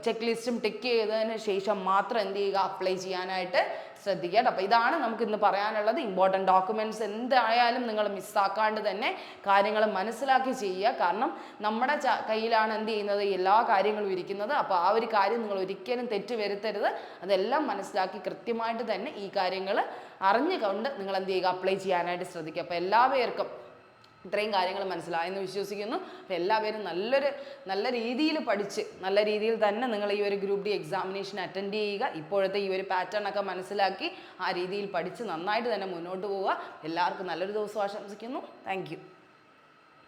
ചെക്ക് ലിസ്റ്റും ടിക്ക് ചെയ്തതിന് ശേഷം മാത്രം എന്ത് ചെയ്യുക, അപ്ലൈ ചെയ്യാനായിട്ട് ശ്രദ്ധിക്കുക. അപ്പോൾ ഇതാണ് നമുക്ക് ഇന്ന് പറയാനുള്ളത്. ഇമ്പോർട്ടൻറ്റ് ഡോക്യുമെന്റ്സ് എന്തായാലും നിങ്ങൾ മിസ്സാക്കാണ്ട് തന്നെ കാര്യങ്ങൾ മനസ്സിലാക്കി ചെയ്യുക. കാരണം നമ്മുടെ കയ്യിലാണ് എന്ത് ചെയ്യുന്നത്, എല്ലാ കാര്യങ്ങളും ഇരിക്കുന്നത്. അപ്പോൾ ആ ഒരു കാര്യം നിങ്ങൾ ഒരിക്കലും തെറ്റ് വരുത്തരുത്. അതെല്ലാം മനസ്സിലാക്കി കൃത്യമായിട്ട് തന്നെ ഈ കാര്യങ്ങൾ അറിഞ്ഞുകൊണ്ട് നിങ്ങൾ എന്ത് ചെയ്യുക, അപ്ലൈ ചെയ്യാനായിട്ട് ശ്രദ്ധിക്കുക. അപ്പോൾ എല്ലാവർക്കും ഇത്രയും കാര്യങ്ങൾ മനസ്സിലായെന്ന് വിശ്വസിക്കുന്നു. അപ്പോൾ എല്ലാവരും നല്ല രീതിയിൽ പഠിച്ച് നല്ല രീതിയിൽ തന്നെ നിങ്ങൾ ഈ ഒരു ഗ്രൂപ്പ് ഡി എക്സാമിനേഷൻ അറ്റൻഡ് ചെയ്യുക. ഇപ്പോഴത്തെ ഈ ഒരു പാറ്റേൺ ഒക്കെ മനസ്സിലാക്കി ആ രീതിയിൽ പഠിച്ച് നന്നായിട്ട് തന്നെ മുന്നോട്ട് പോവുക. എല്ലാവർക്കും നല്ലൊരു ദിവസം ആശംസിക്കുന്നു. Thank you.